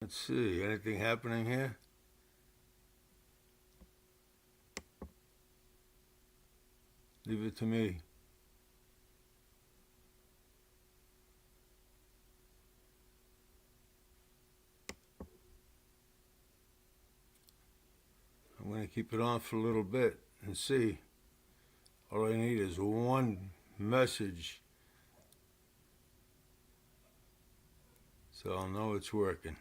Let's see, anything happening here? Leave it to me. I'm going to keep it on for a little bit and see. All I need is one message so I'll know it's working.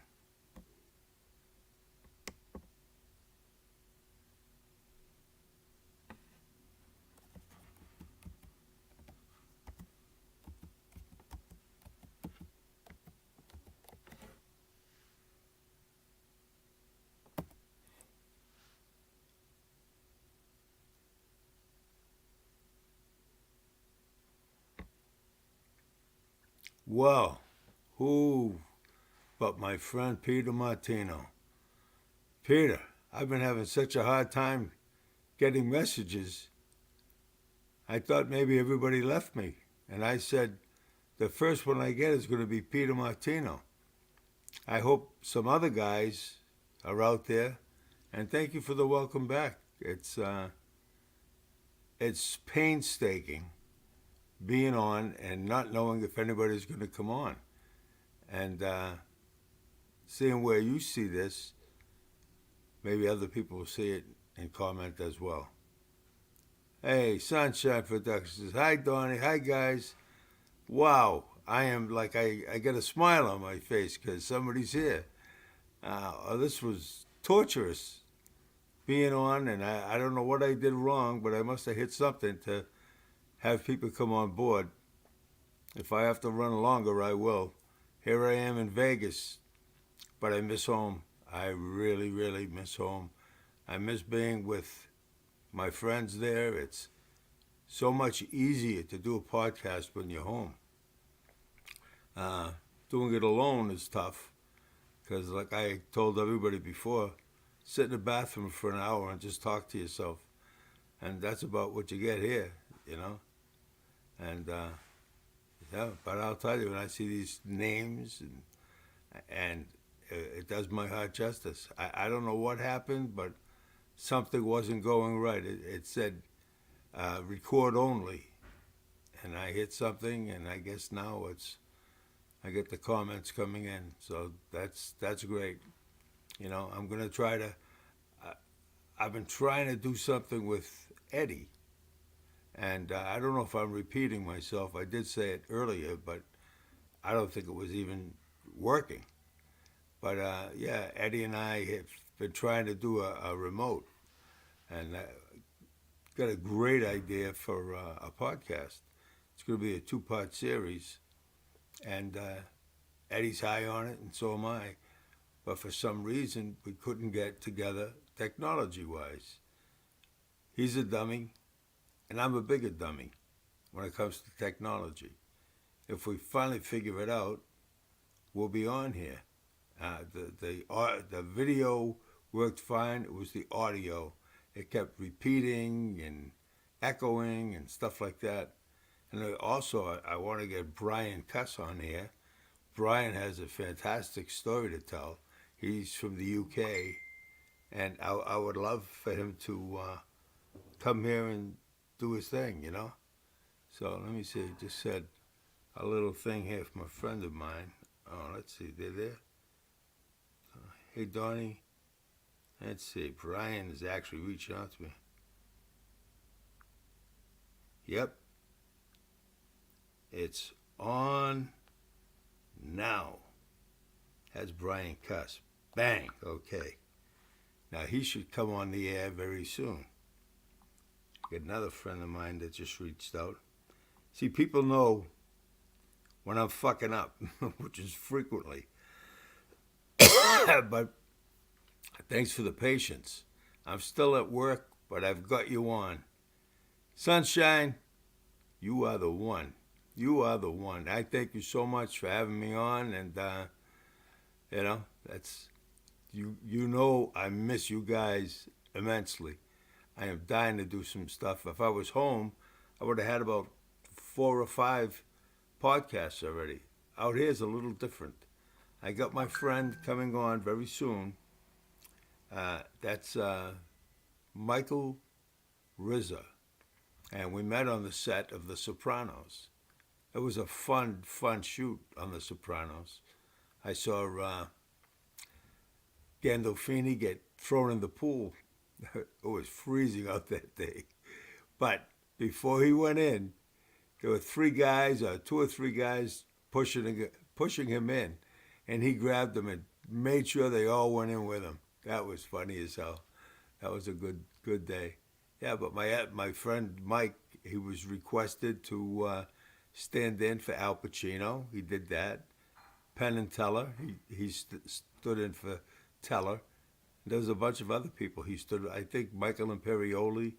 Well, who but my friend Peter Martino? Peter, I've been having such a hard time getting messages. I thought maybe everybody left me. And I said, the first one I get is going to be Peter Martino. I hope some other guys are out there. And thank you for the welcome back. It's painstaking being on and not knowing if anybody's going to come on. And seeing where you see this, maybe other people will see it and comment as well. Hey, Sunshine Productions. Hi, Donny. Hi, guys. Wow. I am like, I get a smile on my face because somebody's here. This was torturous being on, and I don't know what I did wrong, but I must have hit something to have people come on board. If I have to run longer, I will. Here I am in Vegas, but I miss home. I really, really miss home. I miss being with my friends there. It's so much easier to do a podcast when you're home. Doing it alone is tough because, like I told everybody before, sit in the bathroom for an hour and just talk to yourself. And that's about what you get here, you know? And yeah, but I'll tell you, when I see these names and it does my heart justice. I don't know what happened, but something wasn't going right. It said record only, and I hit something, and I guess now I get the comments coming in, so that's great. You know, I'm gonna try to. I've been trying to do something with Eddie, and I don't know if I'm repeating myself. I did say it earlier, but I don't think it was even working. But yeah, Eddie and I have been trying to do a remote, and got a great idea for a podcast. It's going to be a two-part series, and Eddie's high on it, and so am I. But for some reason, we couldn't get together technology-wise. He's a dummy, and I'm a bigger dummy when it comes to technology. If we finally figure it out, we'll be on here. The video worked fine. It was the audio. It kept repeating and echoing and stuff like that. And also, I want to get Brian Cuss on here. Brian has a fantastic story to tell. He's from the UK, and I would love for him to come here and do his thing, you know? So let me see. I just said a little thing here from a friend of mine. Oh, let's see. They're there. Hey, Donny. Let's see. Brian is actually reaching out to me. Yep. It's on now. Has Brian Cuss. Bang. Okay. Now he should come on the air very soon. Got another friend of mine that just reached out. See, people know when I'm fucking up, which is frequently. But thanks for the patience. I'm still at work, but I've got you on. Sunshine, you are the one. You are the one. I thank you so much for having me on, and you know, that's you know I miss you guys immensely. I am dying to do some stuff. If I was home, I would have had about 4 or 5 podcasts already. Out here is a little different. I got my friend coming on very soon. That's Michael Rizza, and we met on the set of The Sopranos. It was a fun shoot on The Sopranos. I saw Gandolfini get thrown in the pool. It was freezing out that day. But before he went in, there were three guys, two or three guys pushing him in, and he grabbed them and made sure they all went in with him. That was funny as hell. That was a good day. Yeah, but my friend Mike, he was requested to stand in for Al Pacino. He did that. Penn and Teller, stood in for Teller. There was a bunch of other people he stood. I think Michael Imperioli,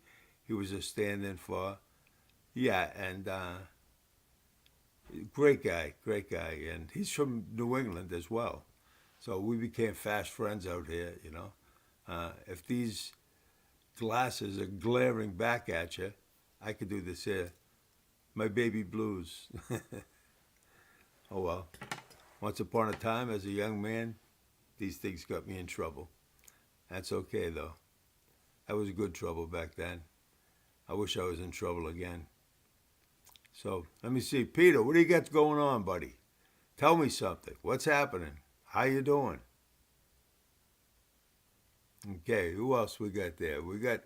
he was a stand-in for. Yeah, and great guy, and he's from New England as well. So we became fast friends out here. If these glasses are glaring back at you, I could do this here. My baby blues. Oh well. Once upon a time, as a young man, these things got me in trouble. That's okay though. That was good trouble back then. I wish I was in trouble again. So let me see, Peter. What do you got going on, buddy? Tell me something. What's happening? How you doing? Okay. Who else we got there? We got.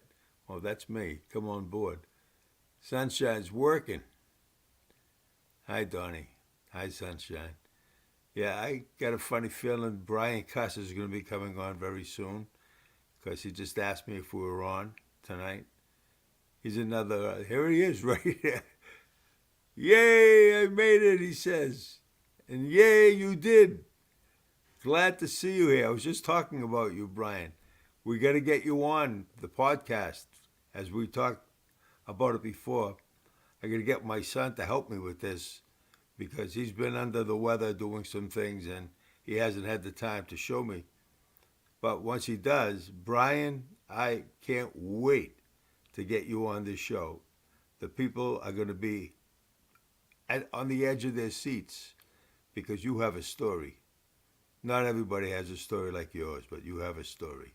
Oh, that's me. Come on board. Sunshine's working. Hi, Donny. Hi, Sunshine. Yeah, I got a funny feeling Brian Cuss is going to be coming on very soon because he just asked me if we were on tonight. He's another. Here he is, right here. Yay, I made it, he says. And yay, you did. Glad to see you here. I was just talking about you, Brian. We got to get you on the podcast, as we talked about it before. I got to get my son to help me with this because he's been under the weather doing some things and he hasn't had the time to show me. But once he does, Brian, I can't wait to get you on this show. The people are going to be on the edge of their seats because you have a story. Not everybody has a story like yours, but you have a story.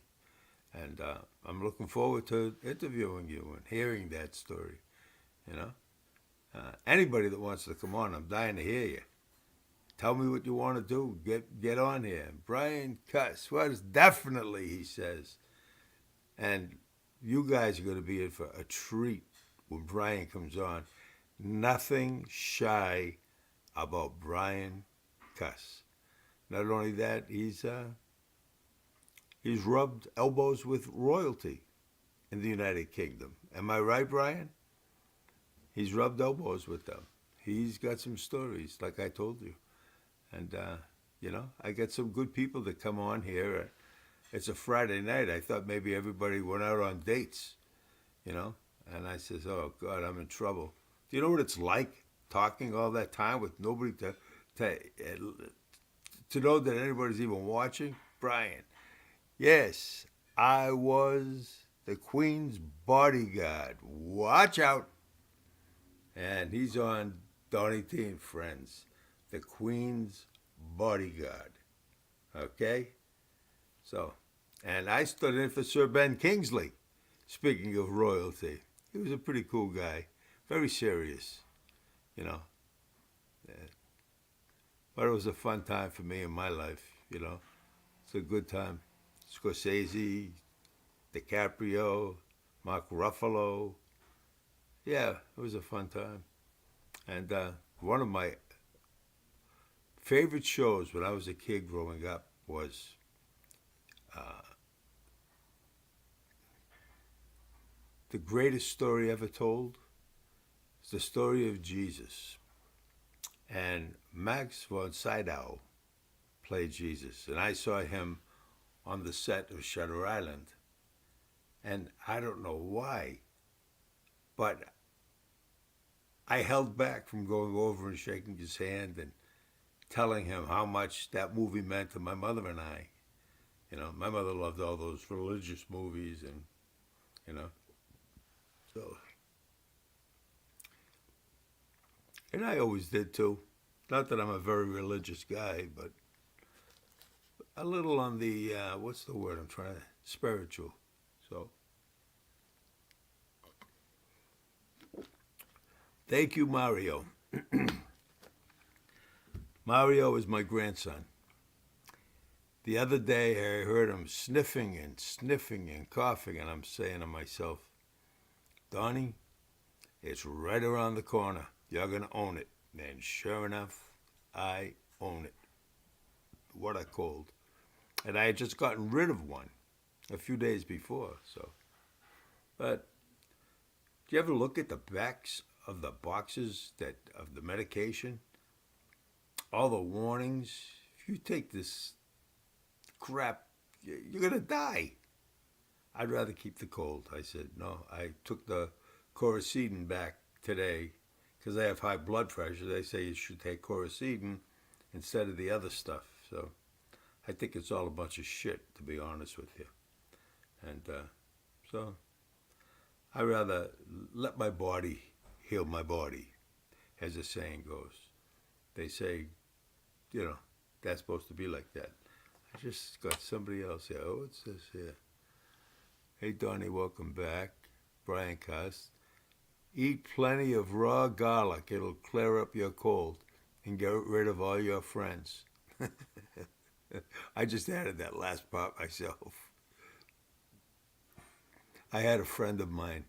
And I'm looking forward to interviewing you and hearing that story. You know, anybody that wants to come on, I'm dying to hear you. Tell me what you want to do. Get on here. Brian Cuss was definitely, he says. And you guys are going to be in for a treat when Brian comes on. Nothing shy about Brian Cuss. Not only that, he's rubbed elbows with royalty in the United Kingdom. Am I right, Brian? He's rubbed elbows with them. He's got some stories, like I told you. And, I got some good people that come on here. It's a Friday night. I thought maybe everybody went out on dates, And I says, oh, God, I'm in trouble. Do you know what it's like talking all that time with nobody to know that anybody's even watching? Brian, yes, I was the Queen's bodyguard. Watch out. And he's on Donny T and Friends, the Queen's bodyguard. Okay? So, and I stood in for Sir Ben Kingsley, speaking of royalty. He was a pretty cool guy, very serious, But it was a fun time for me in my life, It's a good time. Scorsese, DiCaprio, Mark Ruffalo. Yeah, it was a fun time. And one of my favorite shows when I was a kid growing up was the greatest story ever told. It's the story of Jesus. And Max von Sydow played Jesus. And I saw him on the set of Shutter Island. And I don't know why, but I held back from going over and shaking his hand and telling him how much that movie meant to my mother and I. My mother loved all those religious movies and, so. And I always did too. Not that I'm a very religious guy, but a little on the what's the word I'm trying to spiritual. So thank you, Mario. Mario is my grandson. The other day I heard him sniffing and coughing, and I'm saying to myself, Donnie, it's right around the corner. You're going to own it. And sure enough, I own it. What a cold. And I had just gotten rid of one a few days before. So, but do you ever look at the backs of the boxes of the medication? All the warnings. If you take this crap, you're going to die. I'd rather keep the cold. I said, no. I took the Coricidin back today because I have high blood pressure. They say you should take Coricidin instead of the other stuff. So I think it's all a bunch of shit, to be honest with you. And so I'd rather let my body heal my body, as the saying goes. They say, that's supposed to be like that. I just got somebody else here. Oh, what's this here? Hey, Donnie, welcome back. Brian Cost. Eat plenty of raw garlic. It'll clear up your cold and get rid of all your friends. I just added that last part myself. I had a friend of mine.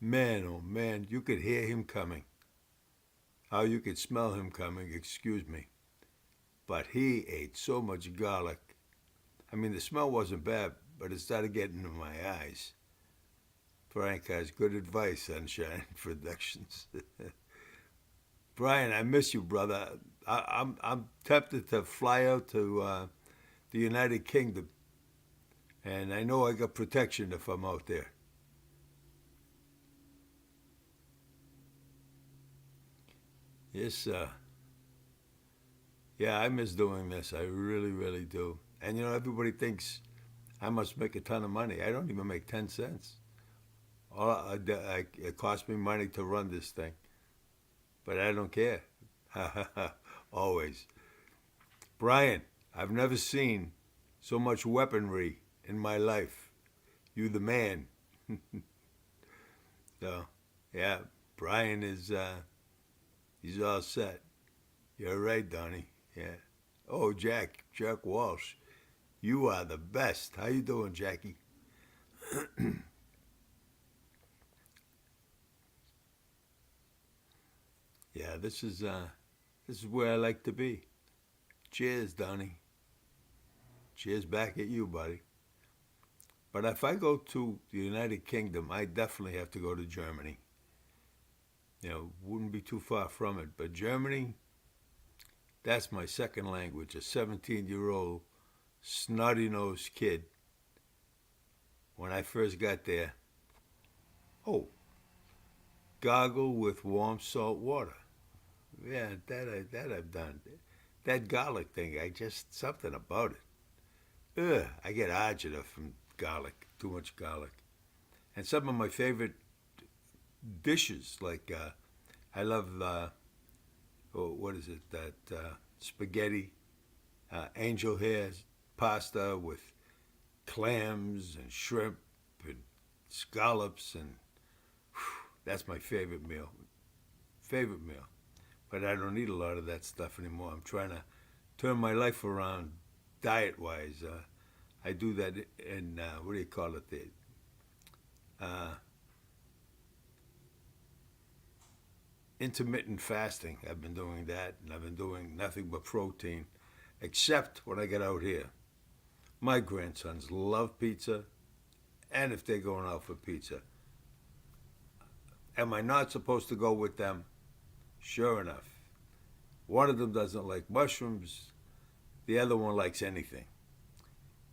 Man, oh man, you could hear him coming. How you could smell him coming, excuse me. But he ate so much garlic. I mean, the smell wasn't bad, but it started getting into my eyes. Frank has good advice, Sunshine Productions. Brian, I miss you, brother. I'm tempted to fly out to the United Kingdom, and I know I got protection if I'm out there. Yes, yeah, I miss doing this. I really, really do. And everybody thinks I must make a ton of money. I don't even make 10 cents. It costs me money to run this thing, but I don't care. Always. Brian, I've never seen so much weaponry in my life. You the man. So, yeah, Brian is, he's all set. You're right, Donnie. Yeah. Oh, Jack Walsh. You are the best. How you doing, Jackie? Yeah, this is where I like to be. Cheers, Donnie. Cheers back at you, buddy. But if I go to the United Kingdom, I definitely have to go to Germany. Wouldn't be too far from it. But Germany, that's my second language. A 17-year-old snotty-nosed kid. When I first got there, oh, gargle with warm salt water. Yeah, that I've done. That garlic thing, something about it. Ugh, I get agita from garlic, too much garlic. And some of my favorite dishes, like I love, what is it, that spaghetti, angel hair pasta with clams and shrimp and scallops, and that's my favorite meal. Favorite meal. But I don't eat a lot of that stuff anymore. I'm trying to turn my life around diet-wise. I do that in, what do you call it? Intermittent fasting. I've been doing that, and I've been doing nothing but protein, except when I get out here. My grandsons love pizza, and if they're going out for pizza. Am I not supposed to go with them? Sure enough. One of them doesn't like mushrooms. The other one likes anything.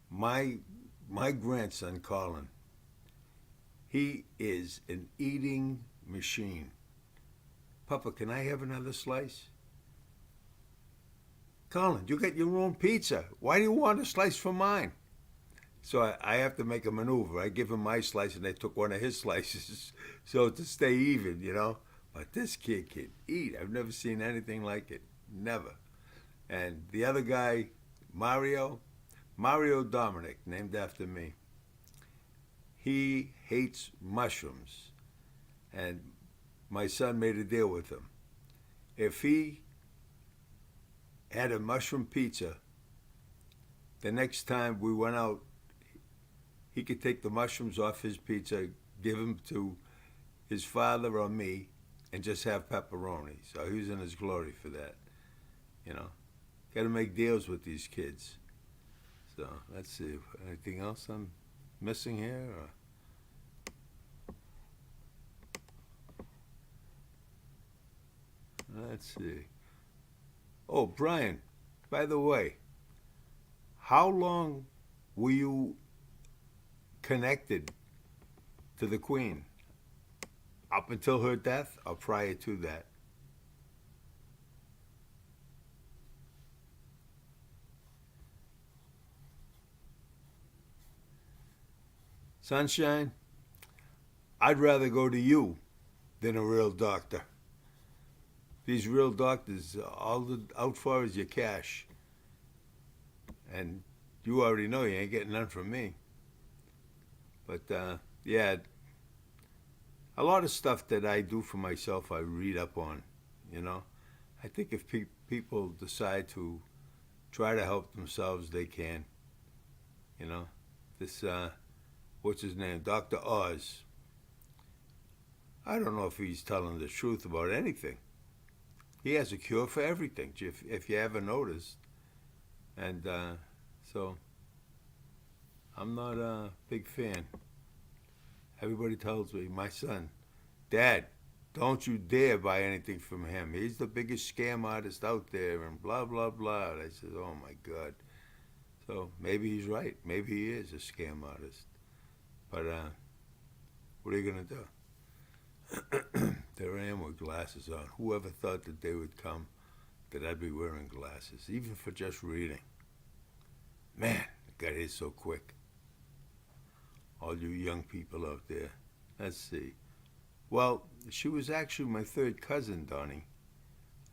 My grandson, Colin, he is an eating machine. Papa, can I have another slice? Colin, you get your own pizza. Why do you want a slice from mine? So I have to make a maneuver. I give him my slice, and they took one of his slices, so to stay even. But this kid can eat. I've never seen anything like it. Never. And the other guy, Mario, Mario Dominic, named after me. He hates mushrooms, and my son made a deal with him. If he had a mushroom pizza, the next time we went out, he could take the mushrooms off his pizza, give them to his father or me, and just have pepperoni. So he was in his glory for that. You know, got to make deals with these kids. So let's see. Anything else I'm missing here? Or? Let's see. Oh, Brian, by the way, how long were you connected to the Queen? Up until her death or prior to that? Sunshine, I'd rather go to you than a real doctor. These real doctors, all the out for is your cash. And you already know you ain't getting none from me. But yeah, a lot of stuff that I do for myself, I read up on. You know, I think if people decide to try to help themselves, they can. You know, this what's his name, Dr. Oz. I don't know if he's telling the truth about anything. He has a cure for everything, if you ever noticed. And so I'm not a big fan. Everybody tells me, my son, Dad, don't you dare buy anything from him. He's the biggest scam artist out there and blah, blah, blah. And I said, oh my God. So maybe he's right. Maybe he is a scam artist. But what are you going to do? There I am with glasses on. Whoever thought the day would come that I'd be wearing glasses, even for just reading. Man, it got here so quick. All you young people out there. Let's see. Well, she was actually my third cousin, Donny.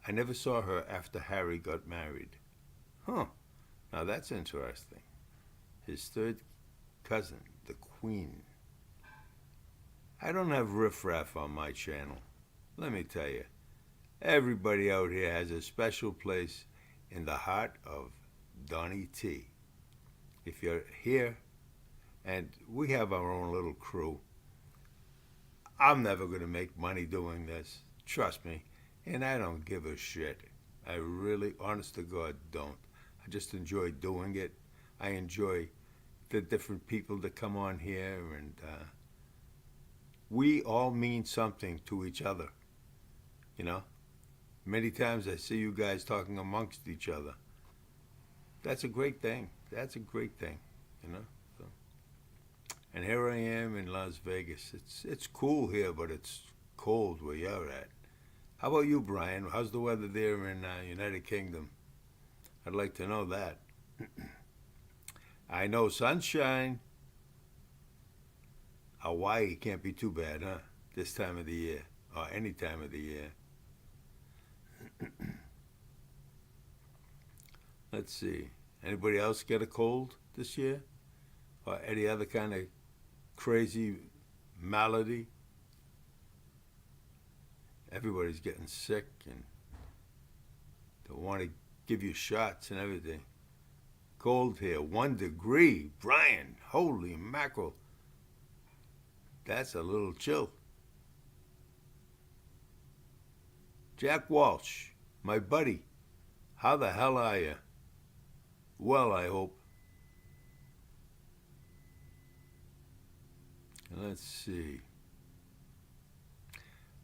I never saw her after Harry got married. Huh. Now that's interesting. His third cousin, the Queen. I don't have riffraff on my channel. Let me tell you, everybody out here has a special place in the heart of Donny T. If you're here, and we have our own little crew, I'm never going to make money doing this. Trust me. And I don't give a shit. I really, honest to God, don't. I just enjoy doing it. I enjoy the different people that come on here, and we all mean something to each other. You know, many times I see you guys talking amongst each other. That's a great thing. That's a great thing, you know. So, and here I am in Las Vegas. It's cool here, but it's cold where you're at. How about you, Brian? How's the weather there in United Kingdom? I'd like to know that. I know sunshine. Hawaii can't be too bad, huh? This time of the year, or any time of the year. Let's see. Anybody else get a cold this year? Or any other kind of crazy malady? Everybody's getting sick and they want to give you shots and everything. Cold here, 1 degree. Brian, holy mackerel. That's a little chill. Jack Walsh, my buddy, how the hell are you? Well, I hope. Let's see.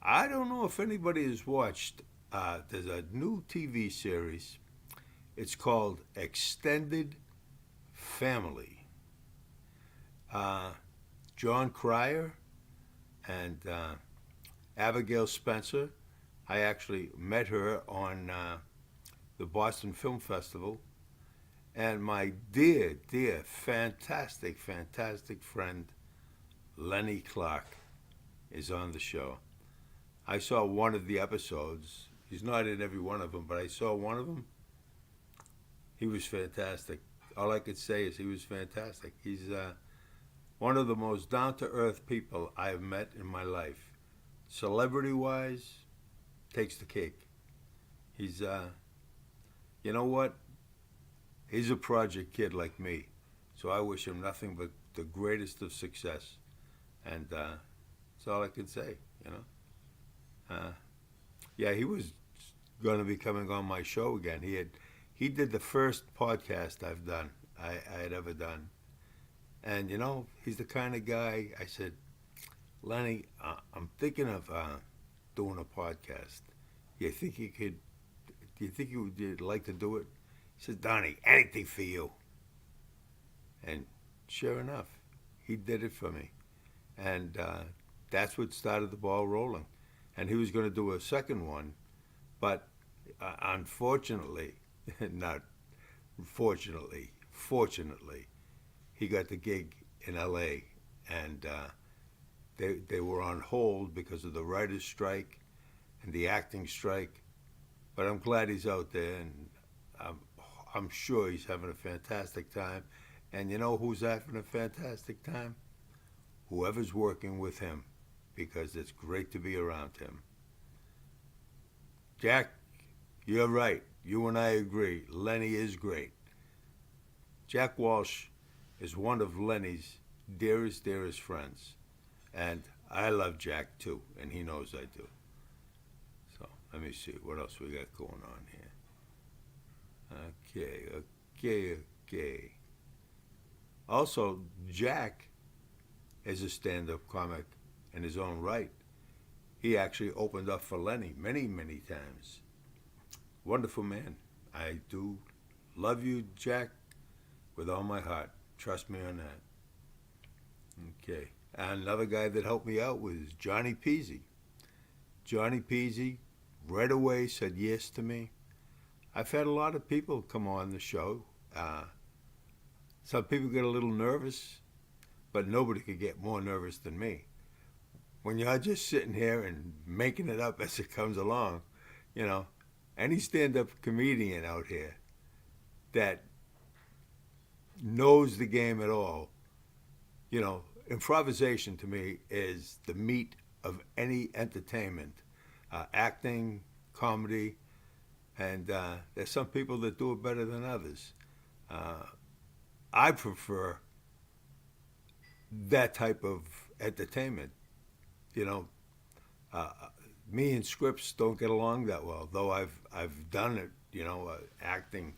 I don't know if anybody has watched, there's a new TV series. It's called Extended Family. John Cryer and Abigail Spencer. I actually met her on the Boston Film Festival. And my dear, dear, fantastic, fantastic friend, Lenny Clark, is on the show. I saw one of the episodes. He's not in every one of them, but I saw one of them. He was fantastic. All I could say is he was fantastic. He's one of the most down to earth people I've met in my life. Celebrity wise, takes the cake. He's, you know what? He's a project kid like me. So I wish him nothing but the greatest of success. And that's all I can say, you know. Yeah, he was going to be coming on my show again. He did the first podcast I had ever done. And you know, he's the kind of guy. I said, Lenny, I'm thinking of doing a podcast. You think you could? Do you think you'd like to do it? He says, Donny, anything for you. And sure enough, he did it for me, and that's what started the ball rolling. And he was going to do a second one, but unfortunately, not fortunately, he got the gig in L.A. and they were on hold because of the writers' strike and the acting strike. But I'm glad he's out there, and I'm, I'm sure he's having a fantastic time. And you know who's having a fantastic time? Whoever's working with him, because it's great to be around him. Jack, you're right. You and I agree. Lenny is great. Jack Walsh is one of Lenny's dearest friends. And I love Jack too, and he knows I do. So let me see what else we got going on here. Okay. Also, Jack is a stand-up comic in his own right. He actually opened up for Lenny many times. Wonderful man. I do love you, Jack, with all my heart. Trust me on that. Okay. Another guy that helped me out was Johnny Peasy. Johnny Peasy right away said yes to me. I've had a lot of people come on the show. Some people get a little nervous, but nobody could get more nervous than me. When you're just sitting here and making it up as it comes along, you know, any stand-up comedian out here that knows the game at all, you know, improvisation to me is the meat of any entertainment, acting, comedy, and there's some people that do it better than others. I prefer that type of entertainment. You know, uh, me and scripts don't get along that well, though I've done it, you know, acting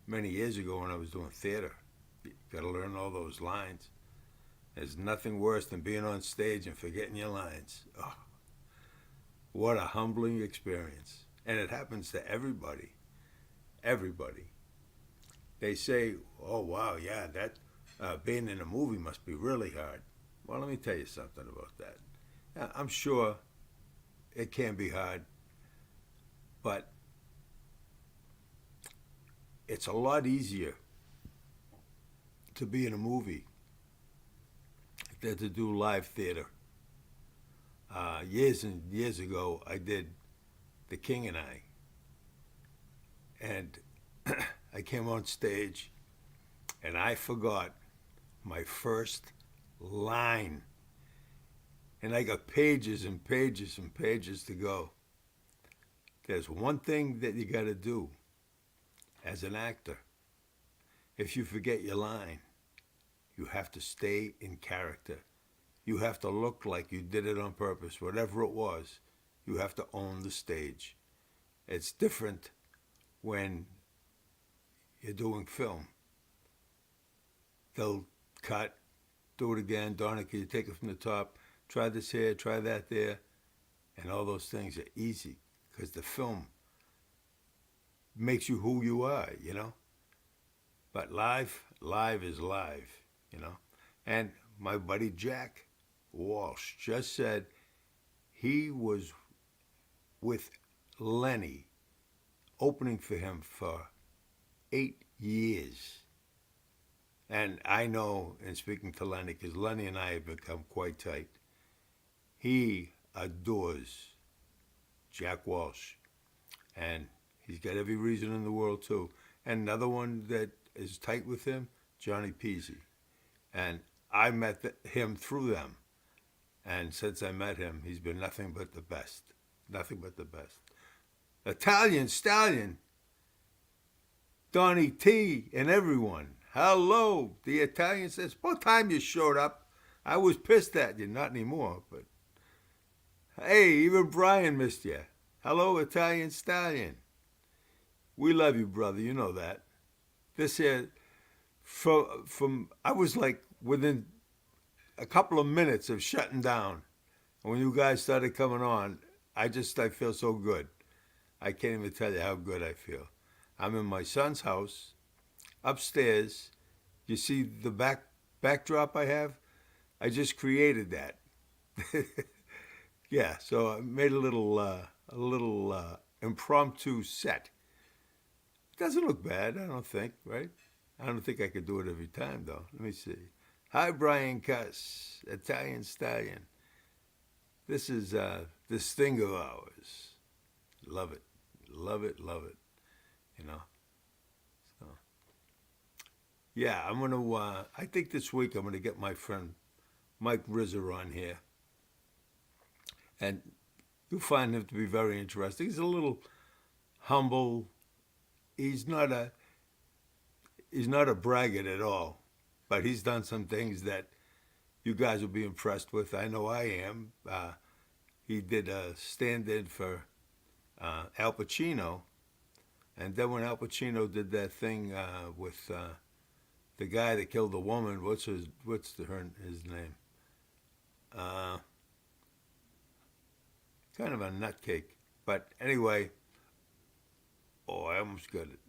many years ago when I was doing theater. You got to learn all those lines. There's nothing worse than being on stage and forgetting your lines. Oh, what a humbling experience. And it happens to everybody. Everybody. They say, oh, wow, yeah, that being in a movie must be really hard. Well, let me tell you something about that. I'm sure it can be hard, but it's a lot easier to be in a movie than to do live theater. Years and years ago, I did The King and I came on stage and I forgot my first line. And I got pages and pages and pages to go. There's one thing that you got to do as an actor. If you forget your line, you have to stay in character. You have to look like you did it on purpose. Whatever it was, you have to own the stage. It's different when you're doing film. They'll cut, do it again. Donny, can you take it from the top? Try this here, try that there. And all those things are easy because the film makes you who you are, you know? But live is live, you know? And my buddy Jack Walsh just said he was with Lenny opening for him for 8 years. And I know, in speaking to Lenny, because Lenny and I have become quite tight, he adores Jack Walsh. And he's got every reason in the world, too. And another one that is tight with him, Johnny Peasy. And I met him through them. And since I met him, he's been nothing but the best. Nothing but the best. Italian Stallion, Donny T, and everyone. Hello, the Italian says, what time you showed up? I was pissed at you, not anymore, but hey, even Brian missed you. Hello, Italian Stallion. We love you, brother. You know that. This here, from I was like within a couple of minutes of shutting down. When you guys started coming on, I feel so good. I can't even tell you how good I feel. I'm in my son's house, upstairs. You see the backdrop I have? I just created that. Yeah, so I made a little impromptu set. It doesn't look bad, I don't think, right? I don't think I could do it every time, though. Let me see. Hi, Brian Cuss, Italian Stallion. This is this thing of ours. Love it, love it, love it. You know. So, yeah, I'm gonna. I think this week I'm gonna get my friend Mike Rizzer on here, and you'll find him to be very interesting. He's a little humble. He's not a braggart at all, but he's done some things that you guys will be impressed with. I know I am. He did a stand-in for Al Pacino, and then when Al Pacino did that thing with the guy that killed the woman, what's his name? Kind of a nutcake, but anyway. Oh, I almost got it.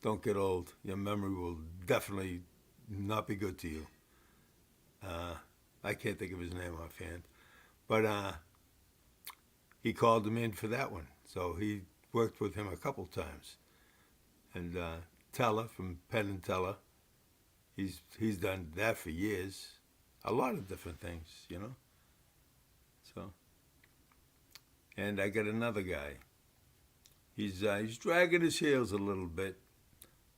Don't get old. Your memory will definitely not be good to you. I can't think of his name offhand. But he called him in for that one. So he worked with him a couple times. And Teller from Penn and Teller, he's done that for years. A lot of different things, you know. So, and I got another guy. He's dragging his heels a little bit,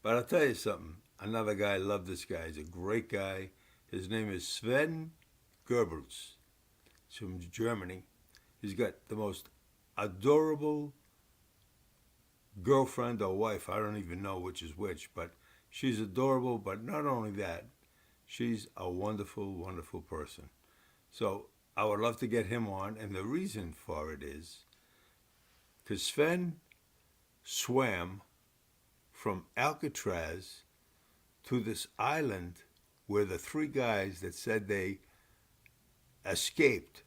but I'll tell you something. Another guy, I love this guy. He's a great guy. His name is Sven Goebbels. He's from Germany. He's got the most adorable girlfriend or wife. I don't even know which is which, but she's adorable. But not only that, she's a wonderful, wonderful person. So I would love to get him on, and the reason for it is because Sven swam from Alcatraz to this island where the three guys that said they escaped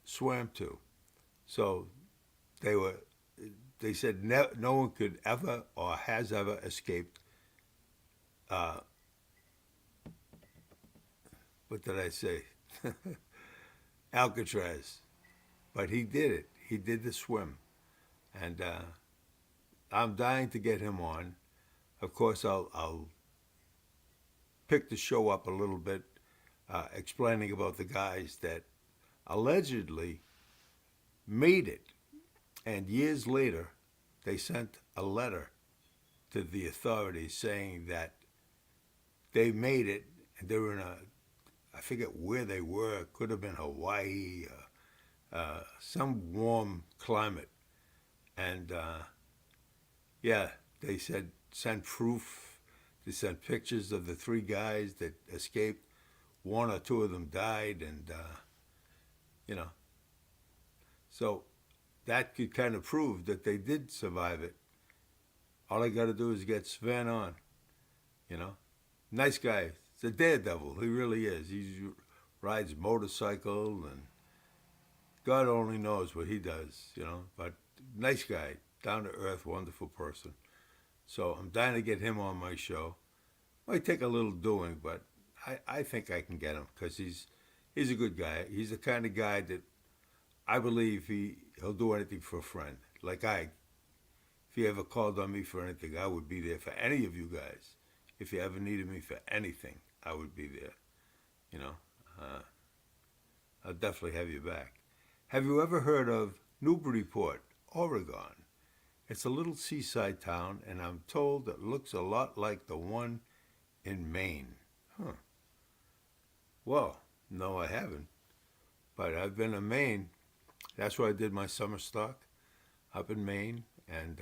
swam to. So they said no one could ever or has ever escaped. What did I say? Alcatraz. But he did it. He did the swim. And I'm dying to get him on. Of course, I'll pick the show up a little bit, explaining about the guys that allegedly made it. And years later, they sent a letter to the authorities saying that they made it, and they were in I forget where they were. It could have been Hawaii, some warm climate. And yeah, they said sent proof. They sent pictures of the three guys that escaped. One or two of them died, and you know. So that could kind of prove that they did survive it. All I got to do is get Sven on. You know, nice guy. He's a daredevil. He really is. He rides motorcycle, and God only knows what he does. You know, but nice guy, down to earth, wonderful person. So I'm dying to get him on my show. Might take a little doing, but I think I can get him because he's a good guy. He's the kind of guy that I believe he'll do anything for a friend. Like if he ever called on me for anything, I would be there for any of you guys. If you ever needed me for anything, I would be there. You know, I'll definitely have you back. Have you ever heard of Newburyport, Oregon? It's a little seaside town, and I'm told it looks a lot like the one in Maine. Huh. Well, no, I haven't. But I've been to Maine. That's where I did my summer stock, up in Maine. And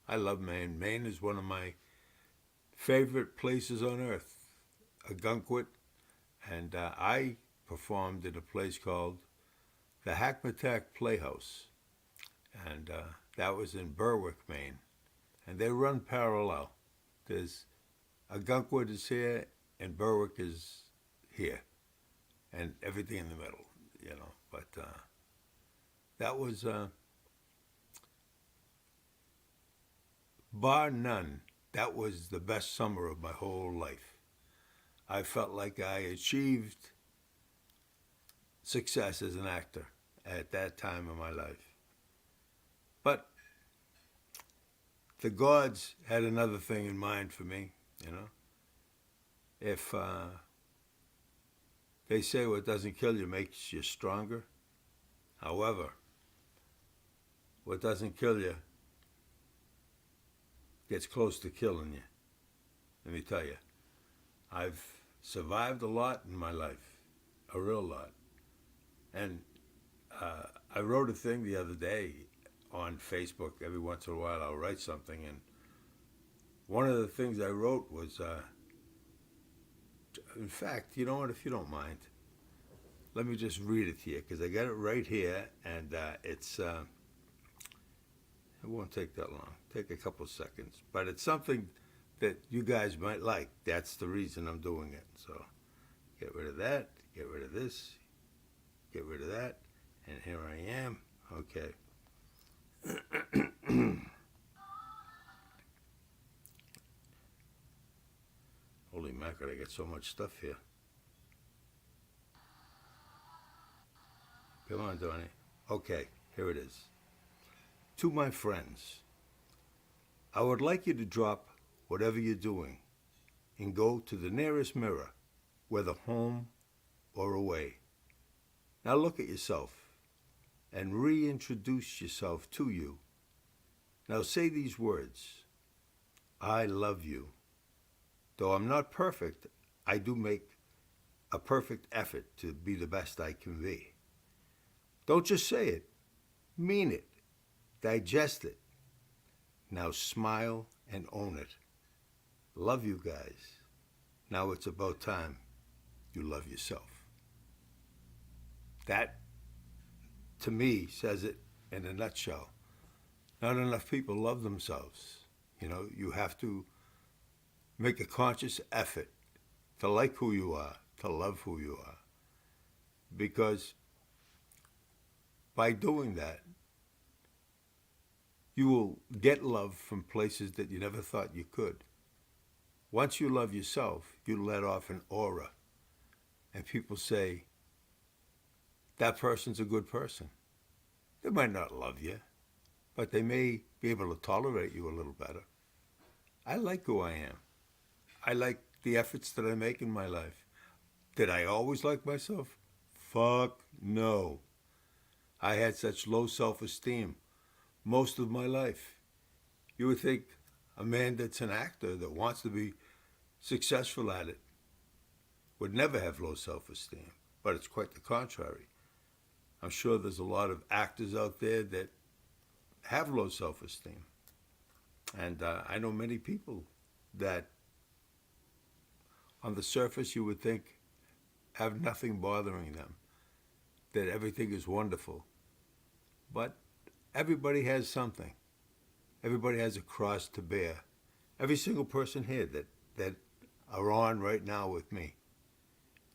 I love Maine. Maine is one of my favorite places on earth. Agunquit. And I performed at a place called the Hackmatack Playhouse. And that was in Berwick, Maine. And they run parallel. There's Agunquit is here and Berwick is here. And everything in the middle, you know. But that was, bar none, that was the best summer of my whole life. I felt like I achieved success as an actor at that time in my life. But the gods had another thing in mind for me, you know. If they say what doesn't kill you makes you stronger. However, what doesn't kill you gets close to killing you. Let me tell you, I've survived a lot in my life, a real lot. And I wrote a thing the other day on Facebook. Every once in a while I'll write something, and one of the things I wrote was, in fact, you know what, if you don't mind, let me just read it to you, because I got it right here, and it won't take that long, take a couple seconds, but it's something that you guys might like. That's the reason I'm doing it. So get rid of that, get rid of this, get rid of that, and here I am. Okay. Holy mackerel, I get so much stuff here. Come on, Donny. Okay, here it is. To my friends, I would like you to drop whatever you're doing and go to the nearest mirror, whether home or away. Now look at yourself and reintroduce yourself to you. Now say these words: I love you. Though I'm not perfect, I do make a perfect effort to be the best I can be. Don't just say it, mean it, digest it. Now smile and own it. Love you guys. Now it's about time you love yourself. That, to me, says it in a nutshell. Not enough people love themselves. You know, you have to make a conscious effort to like who you are, to love who you are. Because by doing that, you will get love from places that you never thought you could. Once you love yourself, you let off an aura. And people say, that person's a good person. They might not love you, but they may be able to tolerate you a little better. I like who I am. I like the efforts that I make in my life. Did I always like myself? Fuck no. I had such low self-esteem most of my life. You would think a man that's an actor that wants to be successful at it would never have low self-esteem, but it's quite the contrary. I'm sure there's a lot of actors out there that have low self-esteem. And I know many people that on the surface you would think have nothing bothering them, that everything is wonderful. But everybody has something. Everybody has a cross to bear. Every single person here that are on right now with me,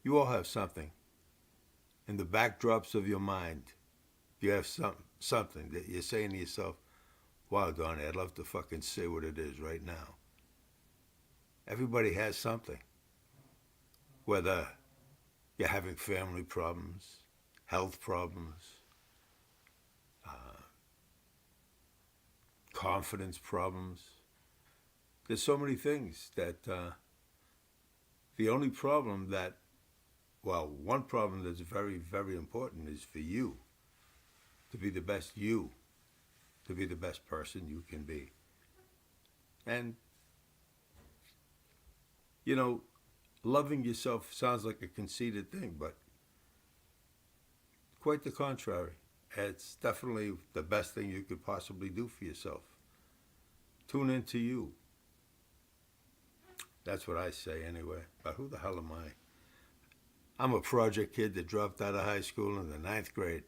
you all have something. In the backdrops of your mind, you have something that you're saying to yourself, wow, Donny, I'd love to fucking say what it is right now. Everybody has something. Whether you're having family problems, health problems, confidence problems. There's so many things that the only problem that, well, one problem that's very, very important is for you to be the best you to be the best person you can be. And, you know, loving yourself sounds like a conceited thing, but quite the contrary. It's definitely the best thing you could possibly do for yourself. Tune into you. That's what I say anyway. But who the hell am I? I'm a project kid that dropped out of high school in the 9th grade.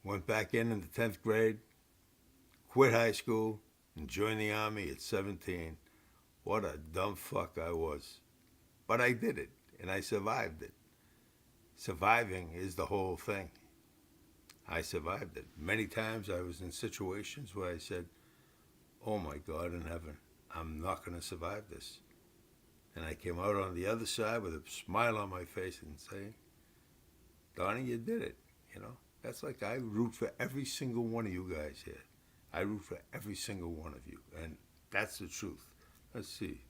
Went back in the 10th grade, quit high school, and joined the Army at 17. What a dumb fuck I was. But I did it, and I survived it. Surviving is the whole thing. I survived it. Many times I was in situations where I said, oh my God in heaven, I'm not going to survive this. And I came out on the other side with a smile on my face and saying, Donny, you did it. You know, that's like I root for every single one of you guys here. I root for every single one of you. And that's the truth. Let's see.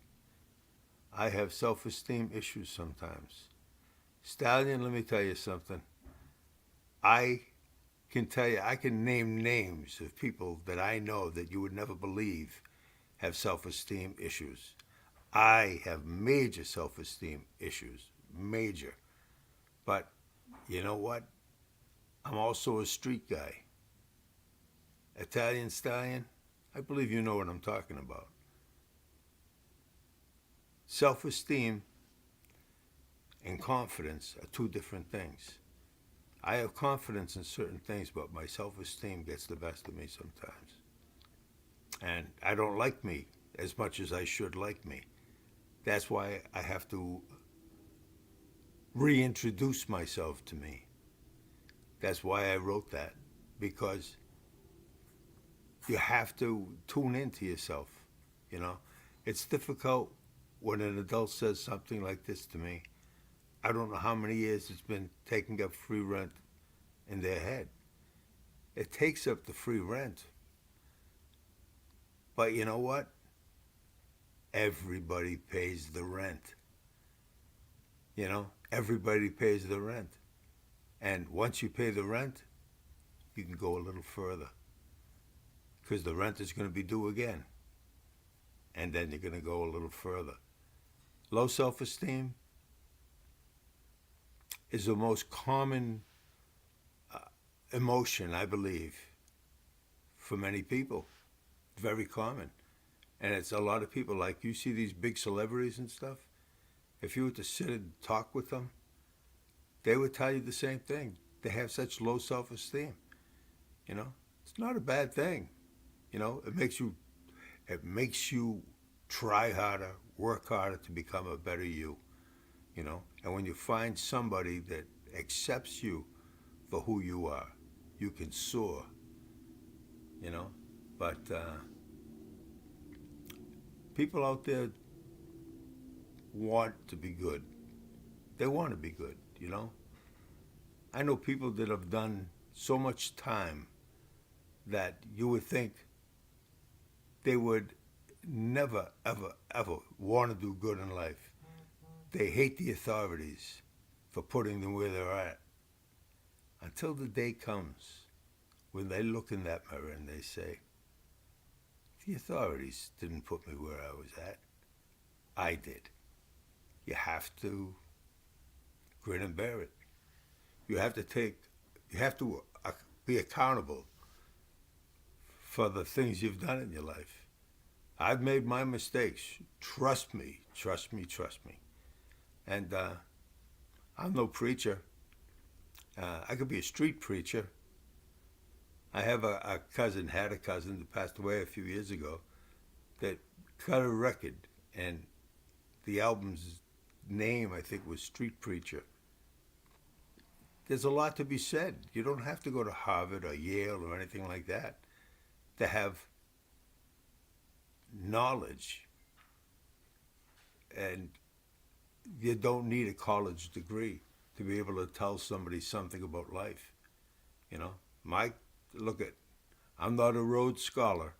I have self-esteem issues sometimes. Stallion, let me tell you something. I can tell you, I can name names of people that I know that you would never believe have self-esteem issues. I have major self-esteem issues, major. But you know what? I'm also a street guy. Italian Stallion, I believe you know what I'm talking about. Self-esteem and confidence are two different things. I have confidence in certain things, but my self-esteem gets the best of me sometimes. And I don't like me as much as I should like me. That's why I have to reintroduce myself to me. That's why I wrote that, because you have to tune into yourself, you know. It's difficult when an adult says something like this to me. I don't know how many years it's been taking up free rent in their head. It takes up the free rent. But you know what? Everybody pays the rent. You know, everybody pays the rent. And once you pay the rent, you can go a little further. Because the rent is going to be due again. And then you're going to go a little further. Low self-esteem is the most common emotion, I believe, for many people. Very common. And it's a lot of people, like you see these big celebrities and stuff, if you were to sit and talk with them, they would tell you the same thing. They have such low self-esteem. You know, it's not a bad thing. You know, it makes you try harder, work harder to become a better you. You know, and when you find somebody that accepts you for who you are, you can soar. You know, but people out there want to be good. They want to be good, you know. I know people that have done so much time that you would think they would never, ever, ever want to do good in life. They hate the authorities for putting them where they're at. Until the day comes when they look in that mirror and they say, the authorities didn't put me where I was at. I did. You have to grin and bear it. You have to be accountable for the things you've done in your life. I've made my mistakes. Trust me, trust me, trust me. And I'm no preacher. I could be a street preacher. I have had a cousin that passed away a few years ago that cut a record, and the album's name, I think, was Street Preacher. There's a lot to be said. You don't have to go to Harvard or Yale or anything like that to have knowledge. And you don't need a college degree to be able to tell somebody something about life. You know, I'm not a Rhodes Scholar,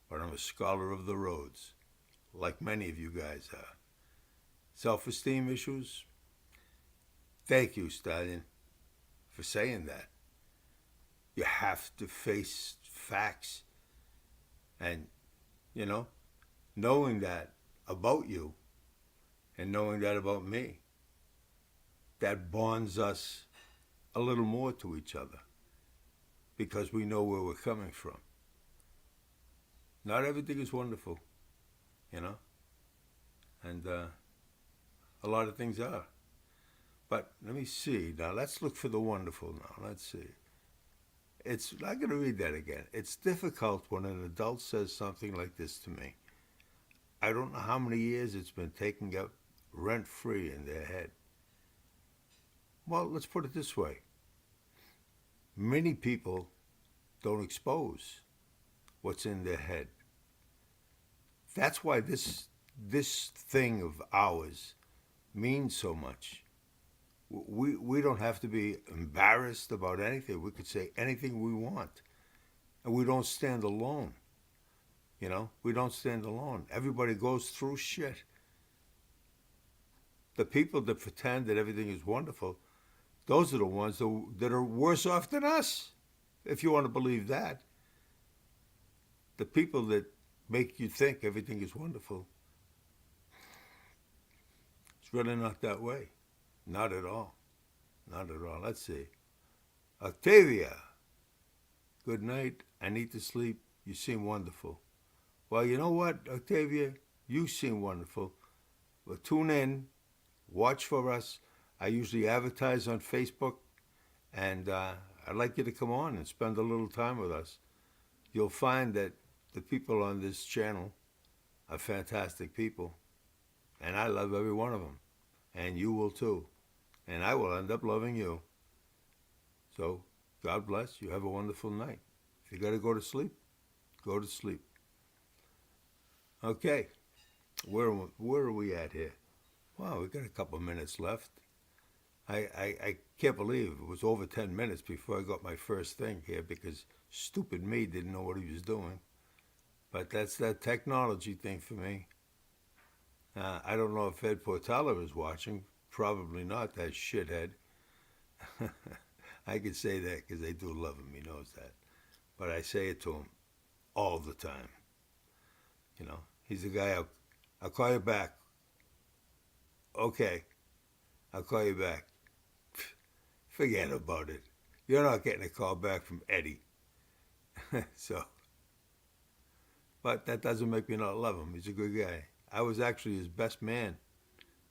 but I'm a scholar of the roads, like many of you guys are. Self-esteem issues? Thank you, Stallion, for saying that. You have to face facts. And, you know, knowing that about you and knowing that about me, that bonds us a little more to each other because we know where we're coming from. Not everything is wonderful, you know, and a lot of things are. But let me see. Now, let's look for the wonderful now. Let's see. I'm going to read that again. It's difficult when an adult says something like this to me. I don't know how many years it's been taking up rent-free in their head. Well, let's put it this way. Many people don't expose what's in their head. That's why this thing of ours means so much. We don't have to be embarrassed about anything. We could say anything we want. And we don't stand alone. You know, we don't stand alone. Everybody goes through shit. The people that pretend that everything is wonderful, those are the ones that are worse off than us, if you want to believe that. The people that make you think everything is wonderful, it's really not that way. Not at all. Not at all. Let's see. Octavia. Good night. I need to sleep. You seem wonderful. Well, you know what, Octavia? You seem wonderful. Well, tune in. Watch for us. I usually advertise on Facebook. And I'd like you to come on and spend a little time with us. You'll find that the people on this channel are fantastic people. And I love every one of them. And you will too. And I will end up loving you. So, God bless. You have a wonderful night. If you got to go to sleep, go to sleep. Okay. Where are we at here? Wow, we got a couple minutes left. I can't believe it was over 10 minutes before I got my first thing here because stupid me didn't know what he was doing. But that's that technology thing for me. I don't know if Ed Portala is watching. Probably not, that shithead. I could say that because I do love him. He knows that. But I say it to him all the time. You know, he's the guy, I'll call you back. Okay, I'll call you back. Forget about it. You're not getting a call back from Eddie. So, but that doesn't make me not love him. He's a good guy. I was actually his best man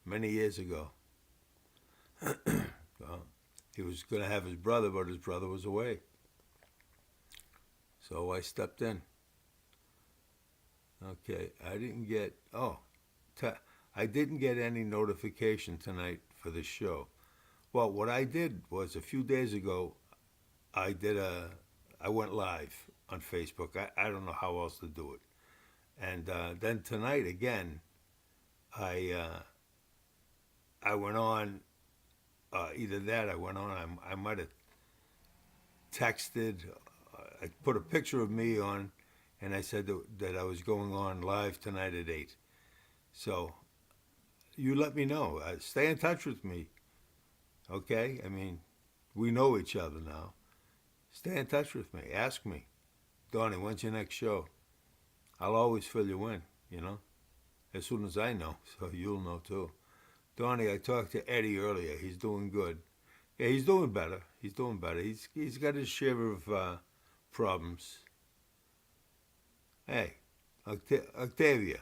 many years ago. Well, he was going to have his brother, but his brother was away. So I stepped in. Okay, I didn't get any notification tonight for the show. Well, what I did was a few days ago, I went live on Facebook. I don't know how else to do it. And then tonight again, I went on. Either that, I went on. I might have texted. I put a picture of me on, and I said that I was going on live tonight at 8. So you let me know. Stay in touch with me. Okay? I mean, we know each other now. Stay in touch with me. Ask me, Donny, when's your next show? I'll always fill you in, you know, as soon as I know, so you'll know too. Donny, I talked to Eddie earlier. He's doing good. Yeah, he's doing better. He's doing better. He's got his share of problems. Hey, Octavia,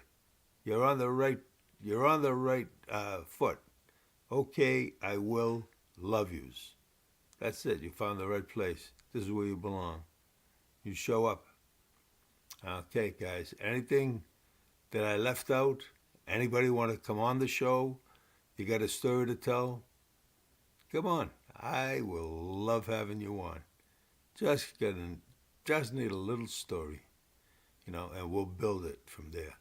you're on the right foot. Okay, I will love yous. That's it. You found the right place. This is where you belong. You show up. Okay, guys. Anything that I left out? Anybody want to come on the show? You got a story to tell? Come on. I will love having you on. Just need a little story, you know, and we'll build it from there.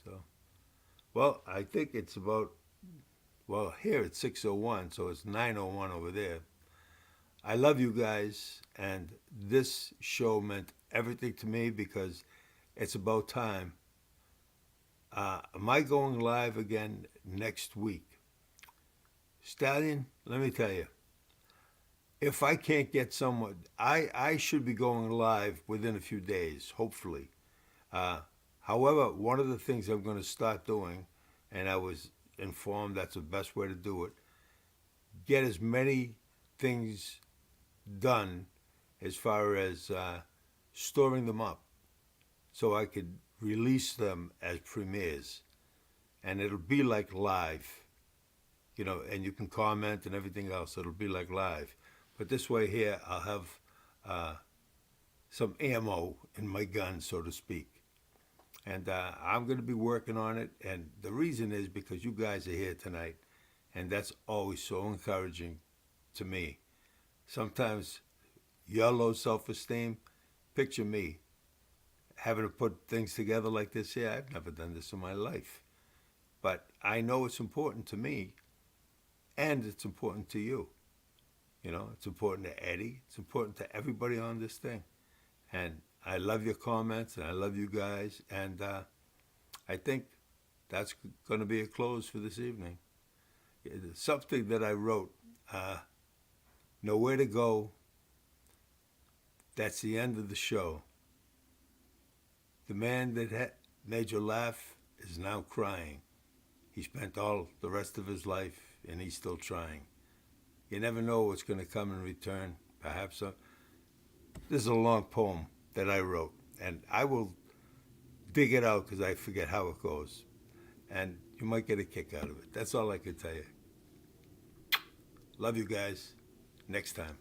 So, well, I think it's about, well, here it's 6:01, so it's 9:01 over there. I love you guys, and this show meant everything to me because it's about time. Am I going live again next week? Stallion, let me tell you, if I can't get someone, I should be going live within a few days, hopefully. Uh, However, one of the things I'm going to start doing, and I was informed that's the best way to do it, get as many things done as far as storing them up so I could release them as premieres. And it'll be like live, you know, and you can comment and everything else. It'll be like live. But this way here, I'll have uh, some ammo in my gun, so to speak. And I'm going to be working on it. And the reason is because you guys are here tonight. And that's always so encouraging to me. Sometimes your low self-esteem, picture me having to put things together like this. Yeah, I've never done this in my life. But I know it's important to me and it's important to you. You know, it's important to Eddie. It's important to everybody on this thing. And I love your comments and I love you guys. And I think that's going to be a close for this evening. Something that I wrote, nowhere to go. That's the end of the show. The man that made you laugh is now crying. He spent all the rest of his life and he's still trying. You never know what's going to come in return. Perhaps this is a long poem that I wrote, and I will dig it out because I forget how it goes. And you might get a kick out of it. That's all I can tell you. Love you guys. Next time.